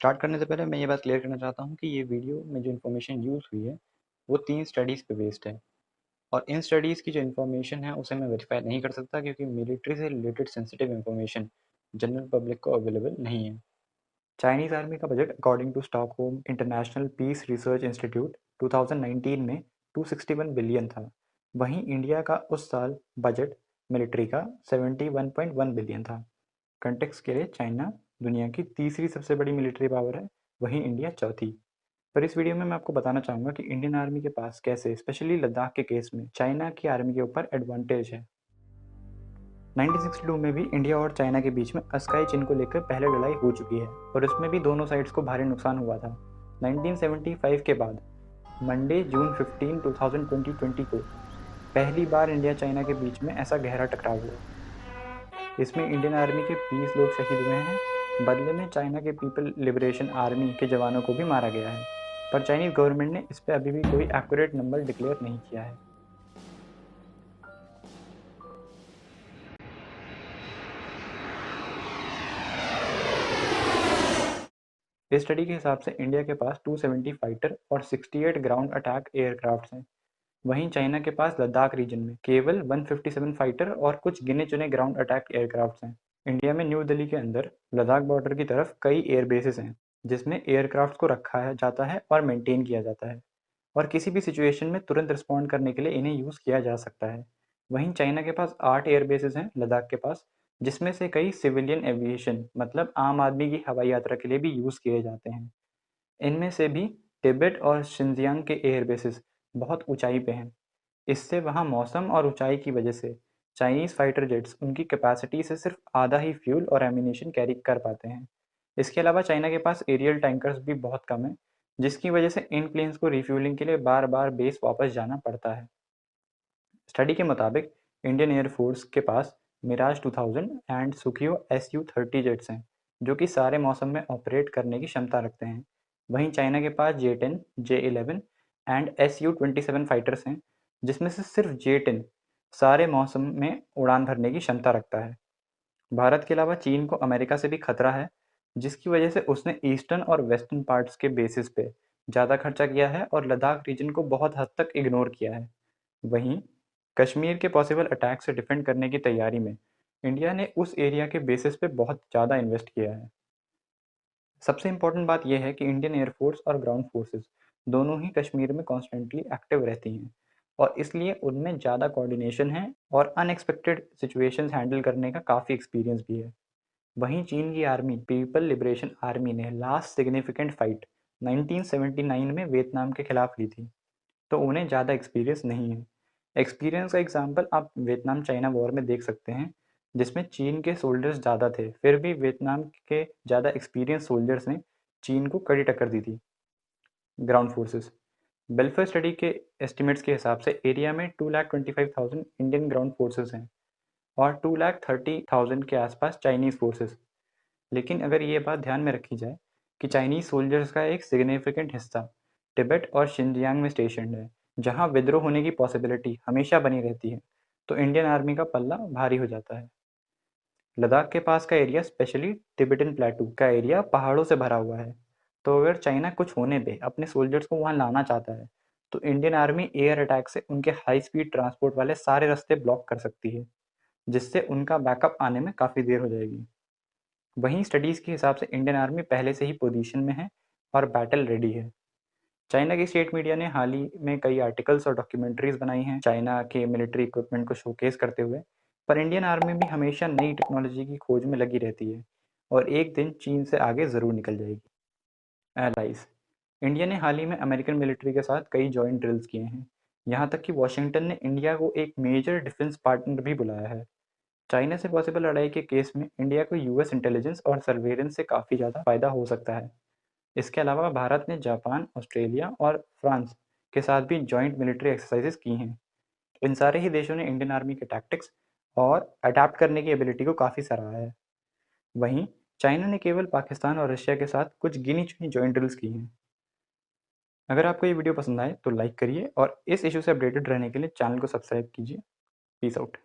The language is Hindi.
स्टार्ट करने से पहले मैं ये बात क्लियर करना चाहता हूँ कि ये वीडियो में जो इन्फॉर्मेशन यूज़ हुई है वो 3 स्टडीज़ पे बेस्ड है और इन स्टडीज़ की जो इन्फॉर्मेशन है उसे मैं वेरीफाई नहीं कर सकता क्योंकि मिलिट्री से related sensitive information general public को अवेलेबल नहीं है। चाइनीज़ आर्मी का budget according to Stockholm International Peace Research Institute 2019 में 261 बिलियन था। वहीं इंडिया का उस साल बजट मिलिट्री का 71.1 बिलियन था। कंटेक्स्ट के लिए चाइना दुनिया की तीसरी सबसे बड़ी मिलिट्री पावर है, वहीं इंडिया चौथी। पर इस वीडियो में मैं आपको बताना चाहूँगा कि इंडियन आर्मी के पास कैसे स्पेशली लद्दाख के केस में चाइना की आर्मी के ऊपर एडवांटेज है। 1962 में भी इंडिया और चाइना के बीच में अस्काई चिन को लेकर पहले लड़ाई हो चुकी है और उसमें भी दोनों साइड्स को भारी नुकसान हुआ था। 1975 के बाद मंडे जून 15, 2020 को पहली बार इंडिया चाइना के बीच में ऐसा गहरा टकराव हुआ। इसमें इंडियन आर्मी के 20 लोग शहीद हुए हैं। बदले में चाइना के पीपल लिबरेशन आर्मी के जवानों को भी मारा गया है, पर चाइनीज गवर्नमेंट ने इस पर अभी भी कोई एक्यूरेट नंबर डिक्लेयर नहीं किया है। इस स्टडी के हिसाब से इंडिया के पास 270 फाइटर और 68 ग्राउंड अटैक एयरक्राफ्ट हैं। वहीं चाइना के पास लद्दाख रीजन में केवल 157 फाइटर और कुछ गिने चुने ग्राउंड अटैक एयरक्राफ्ट हैं। इंडिया में न्यू दिल्ली के अंदर लद्दाख बॉर्डर की तरफ कई एयर बेसिस हैं जिसमें एयरक्राफ्ट को रखा है जाता है और मेंटेन किया जाता है और किसी भी सिचुएशन में तुरंत रिस्पॉन्ड करने के लिए इन्हें यूज़ किया जा सकता है। वहीं चाइना के पास 8 एयर बेसिस हैं लद्दाख के पास, जिसमें से कई सिविलियन एविएशन मतलब आम आदमी की हवाई यात्रा के लिए भी यूज़ किए जाते हैं। इनमें से भी तिब्बत और शिनजियांग के एयर बेसिस बहुत ऊंचाई पे हैं। इससे वहाँ मौसम और ऊंचाई की वजह से चाइनीज़ फाइटर जेट्स उनकी कैपेसिटी से सिर्फ आधा ही फ्यूल और एमिनेशन कैरी कर पाते हैं। इसके अलावा चाइना के पास एरियल टैंकर्स भी बहुत कम है, जिसकी वजह से इन प्लेन्स को रिफ्यूलिंग के लिए बार बार बेस वापस जाना पड़ता है। स्टडी के मुताबिक इंडियन एयरफोर्स के पास मिराज 2000 एंड सुखियो Su-30 जेट्स हैं, जो कि सारे मौसम में ऑपरेट करने की क्षमता रखते हैं। वहीं चाइना के पास J-10, J-11 and Su-27 fighters हैं, जिसमें से सिर्फ J-10 सारे मौसम में उड़ान भरने की क्षमता रखता है। भारत के अलावा चीन को अमेरिका से भी खतरा है, जिसकी वजह से उसने ईस्टर्न और वेस्टर्न पार्ट्स के बेसिस पे ज़्यादा खर्चा किया है और लद्दाख रीजन को बहुत हद तक इग्नोर किया है। वहीं कश्मीर के पॉसिबल अटैक से डिफेंड करने की तैयारी में इंडिया ने उस एरिया के बेसिस पे बहुत ज़्यादा इन्वेस्ट किया है। सबसे इम्पोर्टेंट बात यह है कि इंडियन एयरफोर्स और ग्राउंड फोर्सेस दोनों ही कश्मीर में कॉन्स्टेंटली एक्टिव रहती हैं और इसलिए उनमें ज़्यादा कोऑर्डिनेशन है और अनएक्सपेक्टेड सिचुएशंस हैंडल करने का काफ़ी एक्सपीरियंस भी है। वहीं चीन की आर्मी पीपल लिबरेशन आर्मी ने लास्ट सिग्निफिकेंट फाइट 1979 में वियतनाम के खिलाफ ली थी, तो उन्हें ज़्यादा एक्सपीरियंस नहीं है। एक्सपीरियंस का एग्जाम्पल आप वियतनाम चाइना वॉर में देख सकते हैं, जिसमें चीन के सोल्जर्स ज़्यादा थे, फिर भी वियतनाम के ज़्यादा एक्सपीरियंस सोल्जर्स ने चीन को कड़ी टक्कर दी थी। ग्राउंड फोर्सेस बेल्फर स्टडी के एस्टिमेट्स के हिसाब से एरिया में 2,25,000 इंडियन ग्राउंड फोर्सेस हैं और 2,30,000 के आसपास चाइनीज़ फोर्सेस। लेकिन अगर ये बात ध्यान में रखी जाए कि चाइनीज़ सोल्जर्स का एक सिग्निफिकेंट हिस्सा तिब्बत और शिनजियांग में स्टेशन्ड है, जहां विद्रोह होने की पॉसिबिलिटी हमेशा बनी रहती है, तो इंडियन आर्मी का पल्ला भारी हो जाता है। लद्दाख के पास का एरिया स्पेशली तिब्बतन प्लेटू का एरिया पहाड़ों से भरा हुआ है, तो अगर चाइना कुछ होने पे अपने सोल्जर्स को वहां लाना चाहता है तो इंडियन आर्मी एयर अटैक से उनके हाई स्पीड ट्रांसपोर्ट वाले सारे रास्ते ब्लॉक कर सकती है, जिससे उनका बैकअप आने में काफ़ी देर हो जाएगी। वहीं स्टडीज़ के हिसाब से इंडियन आर्मी पहले से ही पोजीशन में है और बैटल रेडी है। चाइना की स्टेट मीडिया ने हाल ही में कई आर्टिकल्स और डॉक्यूमेंट्रीज बनाई हैं चाइना के मिलिट्री इक्विपमेंट को शोकेस करते हुए, पर इंडियन आर्मी भी हमेशा नई टेक्नोलॉजी की खोज में लगी रहती है और एक दिन चीन से आगे ज़रूर निकल जाएगी। एलाइज इंडिया ने हाल ही में अमेरिकन मिलिट्री के साथ कई जॉइंट ड्रिल्स किए हैं, यहाँ तक कि वॉशिंगटन ने इंडिया को एक मेजर डिफेंस पार्टनर भी बुलाया है। चाइना से पॉसिबल लड़ाई के केस में इंडिया को यूएस इंटेलिजेंस और सर्वेलेंस से काफ़ी ज़्यादा फायदा हो सकता है। इसके अलावा भारत ने जापान, ऑस्ट्रेलिया और फ्रांस के साथ भी जॉइंट मिलिट्री एक्सरसाइजेस की हैं। इन सारे ही देशों ने इंडियन आर्मी के टैक्टिक्स और अडैप्ट करने की एबिलिटी को काफ़ी सराहा है। वहीं चाइना ने केवल पाकिस्तान और रशिया के साथ कुछ गिनी चुनी जॉइंट ड्रिल्स की हैं। अगर आपको ये वीडियो पसंद आए तो लाइक करिए और इस इशू से अपडेटेड रहने के लिए चैनल को सब्सक्राइब कीजिए। Peace out.